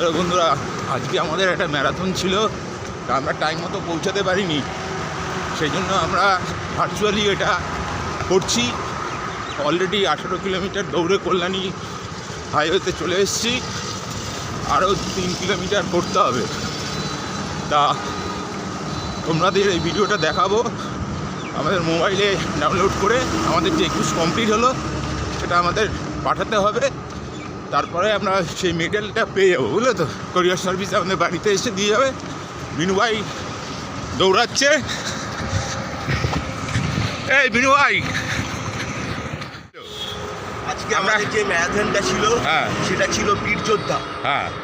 Hello বন্ধুরা, আজকে আমাদের একটা ম্যারাথন ছিল, তা আমরা টাইম মতো পৌঁছাতে পারিনি। সেই জন্য আমরা ভার্চুয়ালি এটা করছি। অলরেডি 18 কিলোমিটার দৌড়ে কল্যাণী হাইওয়েতে চলে এসেছি, আরও 3 কিলোমিটার করতে হবে। তা তোমাদের এই ভিডিওটা দেখাবো আমাদের মোবাইলে ডাউনলোড করে। আমাদের যে 21 কমপ্লিট হলো সেটা আমাদের পাঠাতে হবে, তারপরে আমরা সেই মেডেলটা পেয়ে যাবো, বুঝলে তো। কোরিয়ার সার্ভিস আমাদের বাড়িতে এসে দিয়ে যাবে। বিনু ভাই দৌড়াচ্ছে। এই বিনু ভাই, আজকে আমাদের যে ম্যারাথনটা ছিল সেটা ছিল বীর যোদ্ধা,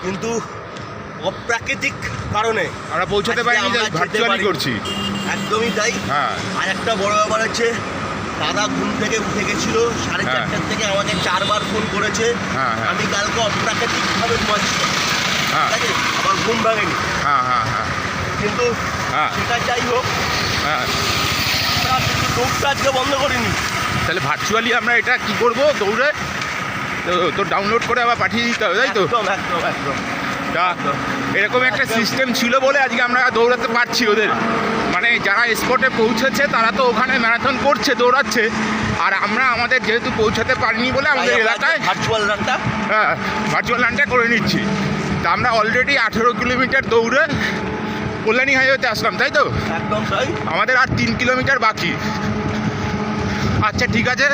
কিন্তু অপ্রাকৃতিক কারণে আমরা পৌঁছাতে পারিনি, ভার্চুয়ালি করছি। একদমই তাই। আর একটা বড় ব্যাপার হচ্ছে, দাদা ঘুম থেকে উঠে গেছিল 4:30 থেকে, আমাকে 4 বার ফোন করেছে। আমি কালকে অপ্রাকৃতিকভাবে ঘুমাচ্ছিলাম, ঠিক আছে, আমার ঘুম ভাঙেনি। কিন্তু সেটা যাই হোক, আমরা কিন্তু দৌড়টা আজকে বন্ধ করিনি। তাহলে ভার্চুয়ালি আমরা এটা কি করব, দৌড়ে তো ডাউনলোড করে আবার পাঠিয়ে দিতে হবে, তাই তো? একদম একদম। এরকম একটা সিস্টেম ছিল বলে আজকে আমরা দৌড়াতে পারছি। ওদের মানে যারা স্পটে পৌঁছেছে তারা তো ওখানে ম্যারাথন করছে, দৌড়াচ্ছে, আর আমরা আমাদের যেহেতু পৌঁছাতে পারিনি বলে আমাদের এলাকায় ভার্চুয়াল রানটা করে নিচ্ছি। তা আমরা অলরেডি 18 কিলোমিটার দৌড়ে কল্যাণী হাইওয়েতে আসলাম, তাই তো? একদম তাই। আমাদের আর 3 কিলোমিটার বাকি। আচ্ছা ঠিক আছে,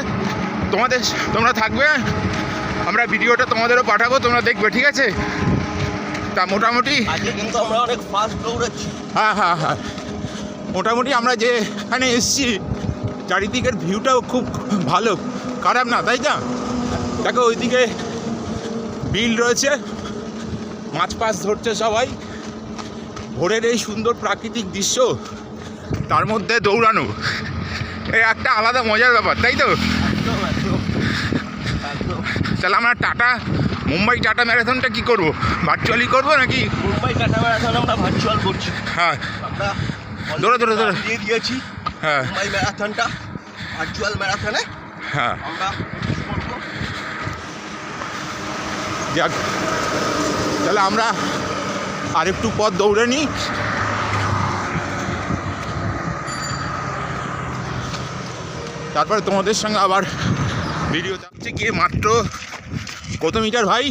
তোমরা থাকবে, আমরা ভিডিওটা তোমাদেরও পাঠাবো, তোমরা দেখবে, ঠিক আছে? তা মোটামুটি আজকে কিন্তু আমরা অনেক ফাস্ট দৌড়াচ্ছি। হ্যাঁ, মোটামুটি আমরা যেখানে এসেছি চারিদিকের ভিউটাও খুব ভালো, খারাপ না, তাই না? দেখো ওইদিকে বিল রয়েছে, মাছ ধরছে সবাই। ভোরের এই সুন্দর প্রাকৃতিক দৃশ্য, তার মধ্যে দৌড়ানো, এই একটা আলাদা মজার ব্যাপার, তাই তো? তাহলে আমরা মুম্বাই টাটা ম্যারাথনটা কি করব, ভার্চুয়ালি করবো নাকি? মুম্বাই টাটা ম্যারাথন আমরা ভার্চুয়াল করছি। আমরা ধরে দিয়ে দিয়েছি মুম্বাই ম্যারাথনটা ভার্চুয়াল ম্যারাথনে। আমরা যাক, তাহলে আমরা আর একটু পথ দৌড়ে নিই। তারপরে তোমাদের সঙ্গে আবার ভিডিও যাচ্ছে। গিয়ে মাত্র কত মিটার ভাই?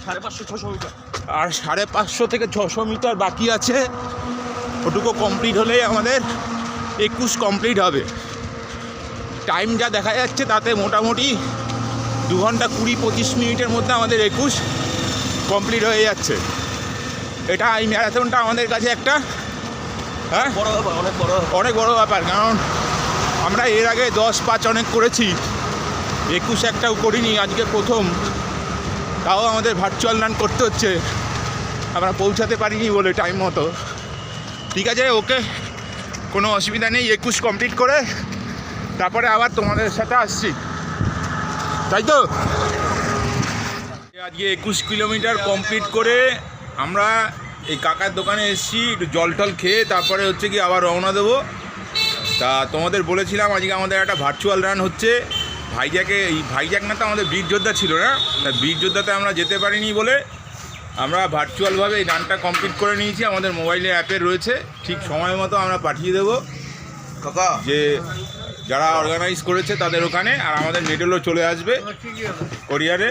550-600 মিটার। আর 550 থেকে 600 মিটার বাকি আছে। ওটুকু কমপ্লিট হলেই আমাদের 21 কমপ্লিট হবে। টাইম যা দেখা যাচ্ছে তাতে মোটামুটি 2 ঘন্টা 20-25 মিনিটের মধ্যে আমাদের 21 কমপ্লিট হয়ে যাচ্ছে। এই ম্যারাথনটা আমাদের কাছে একটা অনেক বড় ব্যাপার, কারণ আমরা এর আগে 10-5 অনেক করেছি, 21 একটাও করিনি, আজকে প্রথম। তাও আমাদের ভার্চুয়াল রান করতে হচ্ছে, আমরা পৌঁছাতে পারিনি বলে টাইম মতো। ঠিক আছে, ওকে, কোনো অসুবিধা নেই। 21 কমপ্লিট করে তারপরে আবার তোমাদের সাথে আসছি, তাই তো? আজকে 21 কিলোমিটার কমপ্লিট করে আমরা এই কাকার দোকানে এসেছি, একটু জল টল খেয়ে তারপরে হচ্ছে কি আবার রওনা দেবো। তা তোমাদের বলেছিলাম আজকে আমাদের একটা ভার্চুয়াল রান হচ্ছে ভাইজ্যাক না, তো আমাদের বীর যোদ্ধা ছিল না, তা বীর যোদ্ধাতে আমরা যেতে পারিনি বলে আমরা ভার্চুয়ালভাবে এই রানটা কমপ্লিট করে নিয়েছি। আমাদের মোবাইলে অ্যাপে রয়েছে, ঠিক সময় মতো আমরা পাঠিয়ে দেবো কাকা, যে যারা অর্গানাইজ করেছে তাদের ওখানে, আর আমাদের মেডেলও চলে আসবে কোরিয়ারে।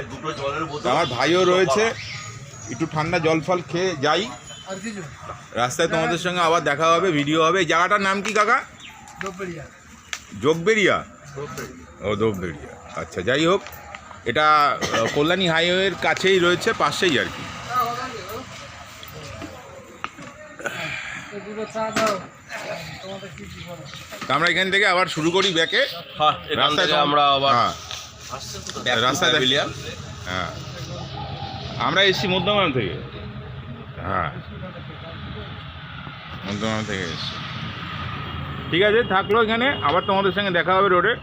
আমার ভাইও রয়েছে, একটু ঠান্ডা জল ফল খেয়ে যাই, রাস্তায় তোমাদের সঙ্গে আবার দেখা হবে, ভিডিও হবে। এই জায়গাটার নাম কি কাকা? যোগবেরিয়া। ও দোববেরিয়া, আচ্ছা। যাই হোক, এটা কল্যাণী হাইওয়ের কাছেই রয়েছে, পাশেই আর কি। আমরা এখান থেকে আবার শুরু করি ব্যাকে। রাস্তায় আমরা আবার রাস্তায় আমরা এসছি মধ্যমগ্রাম থেকে। মধ্যমগ্রাম থেকে এসছি। ঠিক আছে, থাকলো এখানে, আবার তোমাদের সঙ্গে দেখা হবে রোডে।